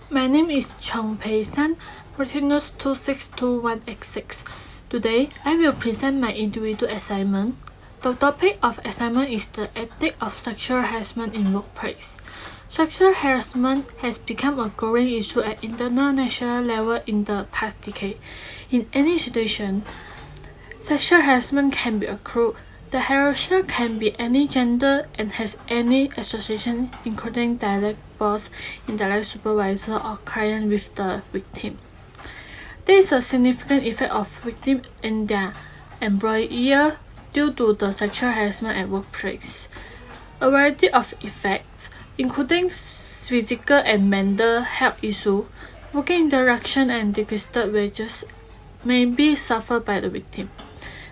My name is Choong Retinus 262186. Today, I will present my individual assignment. The topic of assignment is the ethics of sexual harassment in workplace. Sexual harassment has become a growing issue at international level in the past decade. In any situation, sexual harassment can be occurred. The harasser can be any gender and has any association, including direct boss, indirect supervisor, or client with the victim. There is a significant effect of victim in their employer due to the sexual harassment at workplace. A variety of effects, including physical and mental health issues, working interaction, and decreased wages, may be suffered by the victim.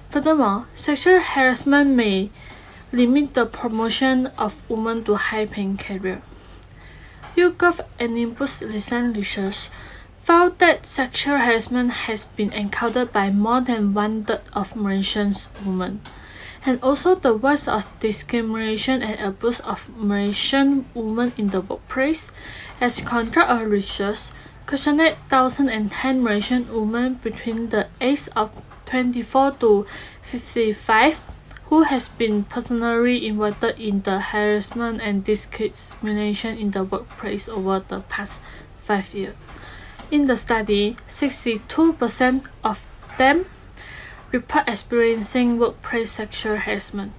Furthermore, sexual harassment may limit the promotion of women to high-paying careers. YouGov and Impulse recent research found that sexual harassment has been encountered by more than one-third of Malaysian women, and also the worst of discrimination and abuse of Malaysian women in the workplace, as conduct a research questioned 1,010 Malaysian women between the age of 24 to 55 who has been personally involved in the harassment and discrimination in the workplace over the past 5 years. In the study, 62% of them report experiencing workplace sexual harassment.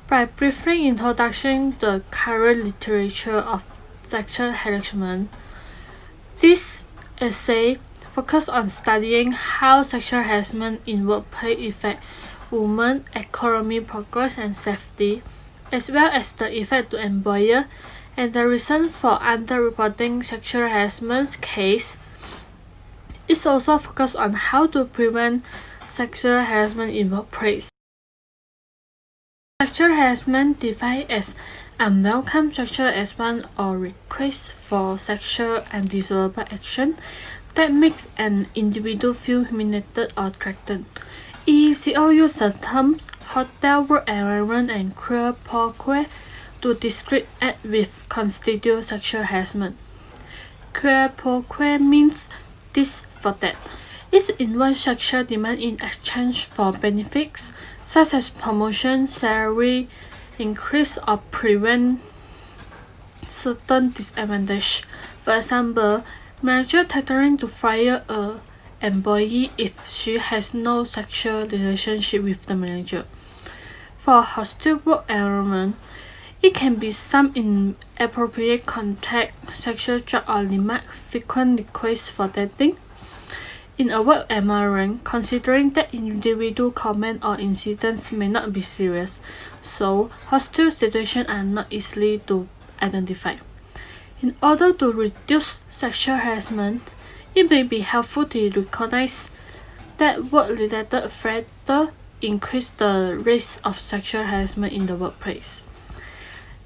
By briefly introducing the current literature of sexual harassment, this essay focuses on studying how sexual harassment in workplace affects women's economic progress and safety, as well as the effect to employer and the reason for underreporting sexual harassment case. It also focuses on how to prevent sexual harassment in workplace. Sexual harassment defined as unwelcome sexual advance or request for sexual and undesirable action that makes an individual feel humiliated or threatened. EECO uses the terms hotel work environment and queer pro quo to describe acts which constitute sexual harassment. Queer pro quo means this for that. It involves sexual demand in exchange for benefits such as promotion, salary increase, or prevent certain disadvantage. For example, manager threatening to fire a employee if she has no sexual relationship with the manager. For a hostile work environment, it can be some inappropriate contact, sexual drug, or limit frequent requests for dating. In a work environment, considering that individual comments or incidents may not be serious, so hostile situations are not easily to identify. In order to reduce sexual harassment, it may be helpful to recognize that work-related factors increase the risk of sexual harassment in the workplace.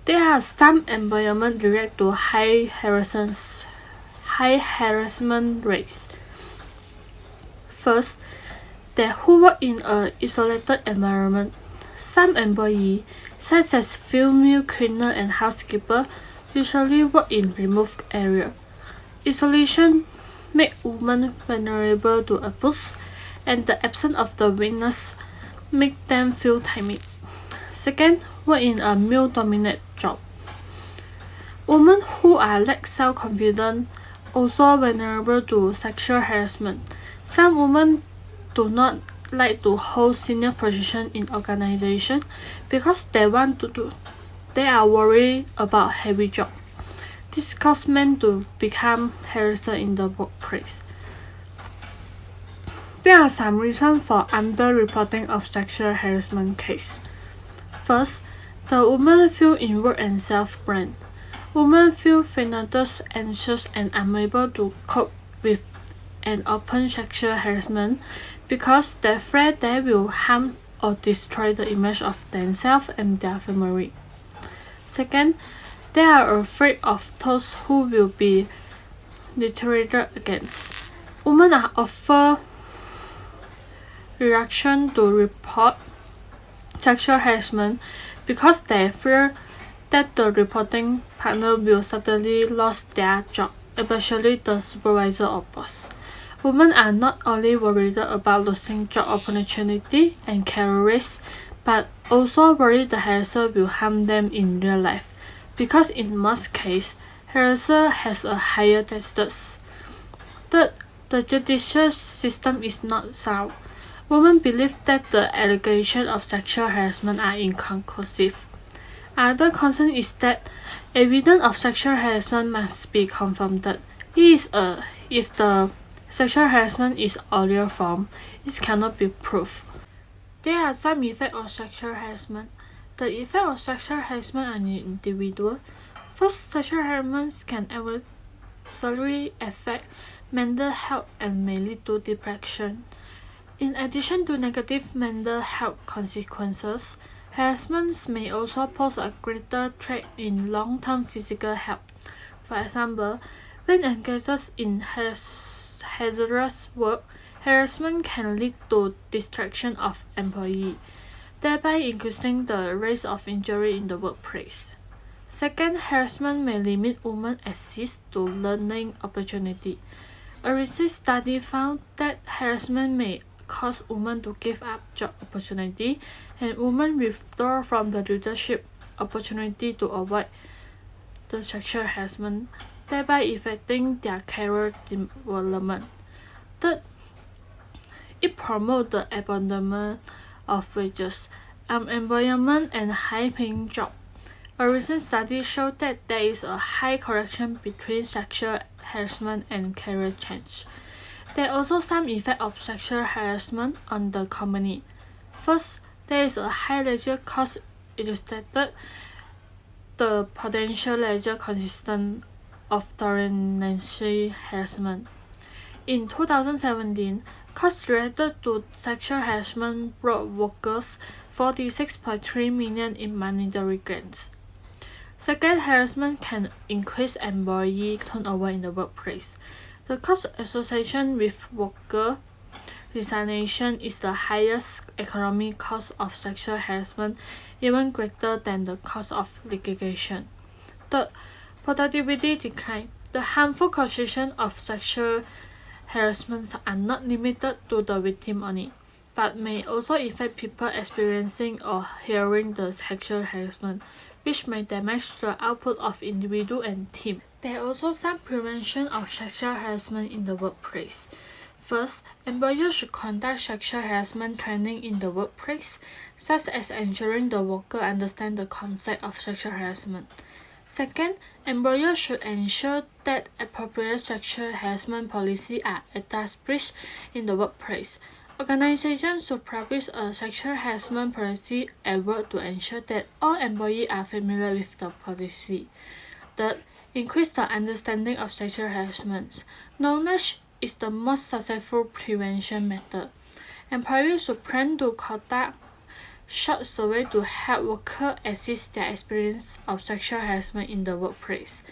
There are some employments related to high harassment rates. First, they who work in an isolated environment. Some employees, such as female cleaner and housekeeper, usually work in remote areas. Isolation makes women vulnerable to abuse, and the absence of the witness makes them feel timid. Second, work in a male-dominated job. Women who are lack self-confidence also vulnerable to sexual harassment. Some women do not like to hold senior positions in organizations because they are worried about heavy jobs. This causes men to become harassed in the workplace. There are some reasons for underreporting of sexual harassment cases. First, the women feel inward and self-blamed. Women feel frightened, anxious, and unable to cope with an open sexual harassment because they fear they will harm or destroy the image of themselves and their family. Second, they are afraid of those who will be retaliated against. Women are often reluctant to report sexual harassment because they fear that the reporting partner will suddenly lose their job especially the supervisor or boss. Women are not only worried about losing job opportunity and career risks, but also worry the harasser will harm them in real life, because in most cases, harasser has a higher status. Third, the judicial system is not sound. Women believe that the allegations of sexual harassment are inconclusive. Another concern is that evidence of sexual harassment must be confirmed. If the sexual harassment is earlier form, it cannot be proved. There are some effects of sexual harassment. The effect of sexual harassment on an individual. First, sexual harassment can adversely affect mental health and may lead to depression. In addition to negative mental health consequences, harassment may also pose a greater threat in long-term physical health. For example, when engaged in hazardous work, harassment can lead to distraction of employee, thereby increasing the risk of injury in the workplace. Second, harassment may limit women's access to learning opportunity. A recent study found that harassment may cause women to give up job opportunity and women withdraw from the leadership opportunity to avoid the sexual harassment, thereby affecting their career development. Third, it promotes the abandonment of wages, unemployment, and high-paying jobs. A recent study showed that there is a high correlation between sexual harassment and career change. There are also some effects of sexual harassment on the company. First, there is a high legal cost illustrated the potential legal consequences of termination harassment. In 2017, costs related to sexual harassment brought workers $46.3 million in monetary gains. Second, harassment can increase employee turnover in the workplace. The cost associated with worker resignation is the highest economic cost of sexual harassment, even greater than the cost of litigation. Third, productivity decline. The harmful consequences of sexual harassment are not limited to the victim only, but may also affect people experiencing or hearing the sexual harassment, which may damage the output of individual and team. There are also some prevention of sexual harassment in the workplace. First, employers should conduct sexual harassment training in the workplace, such as ensuring the worker understand the concept of sexual harassment. Second, employers should ensure that appropriate sexual harassment policies are established in the workplace. Organizations should publish a sexual harassment policy and work to ensure that all employees are familiar with the policy. Third, increase the understanding of sexual harassment. Knowledge is the most successful prevention method. Employees should plan to conduct short surveys to help workers assess their experience of sexual harassment in the workplace.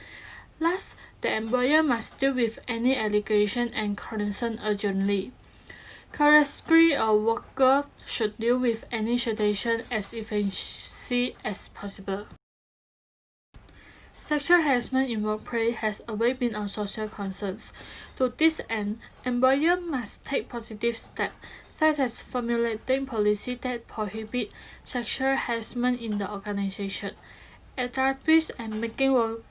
Last, the employer must deal with any allegation and concern urgently. Correctly, a worker should deal with any situation as efficiently as possible. Sexual harassment in workplace has always been a social concern. To this end, employers must take positive steps, such as formulating policies that prohibit sexual harassment in the organization, establishing and making workers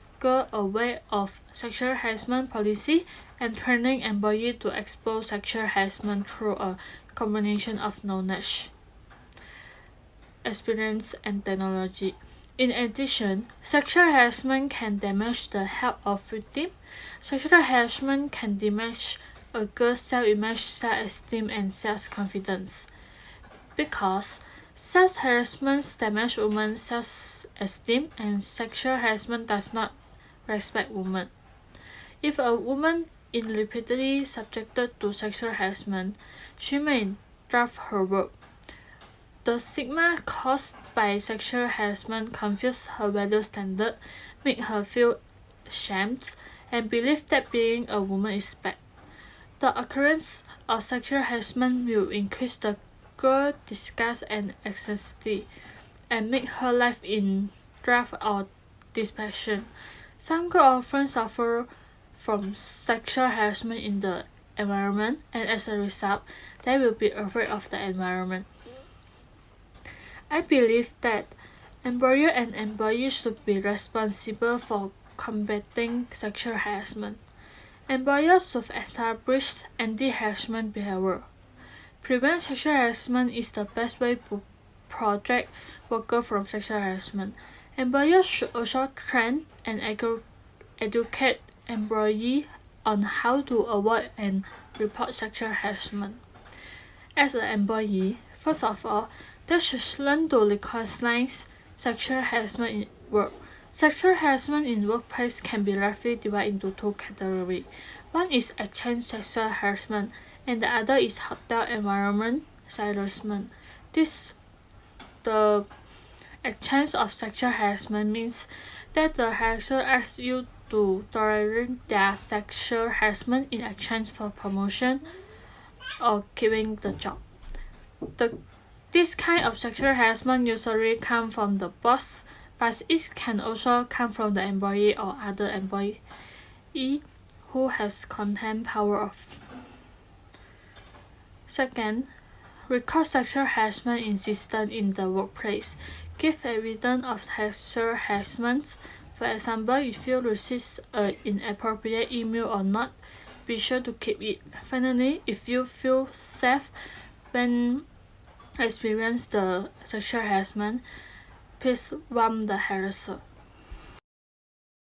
aware of sexual harassment policy, and training employees to expose sexual harassment through a combination of knowledge, experience, and technology. In addition, sexual harassment can damage the health of victims. Sexual harassment can damage a girl's self-image, self-esteem, and self-confidence. Because self-harassment damages women's self-esteem, and sexual harassment does not respect women. If a woman is repeatedly subjected to sexual harassment, she may drop her work. The stigma caused by sexual harassment confuses her value standard, make her feel ashamed, and believe that being a woman is bad. The occurrence of sexual harassment will increase the girl's disgust and anxiety, and make her life in doubt or depression. Some girls often suffer from sexual harassment in the environment, and as a result, they will be afraid of the environment. I believe that employer and employees should be responsible for combating sexual harassment. Employers should establish anti-harassment behavior. Prevent sexual harassment is the best way to protect workers from sexual harassment. Employers should also train and educate employees on how to avoid and report sexual harassment. As an employee, first of all, they should learn to recognize sexual harassment in work. Sexual harassment in workplace can be roughly divided into two categories. One is exchange sexual harassment, and the other is hotel environment harassment. The exchange of sexual harassment means that the harasser asks you to tolerate their sexual harassment in exchange for promotion or keeping the job. This kind of sexual harassment usually comes from the boss, but it can also come from the employee or other employee who has content power of. Second, record sexual harassment incidents in the workplace. Give evidence of sexual harassment. For example, if you receive an inappropriate email or not, be sure to keep it. Finally, if you feel safe when experience the sexual harassment, please warn the harasser.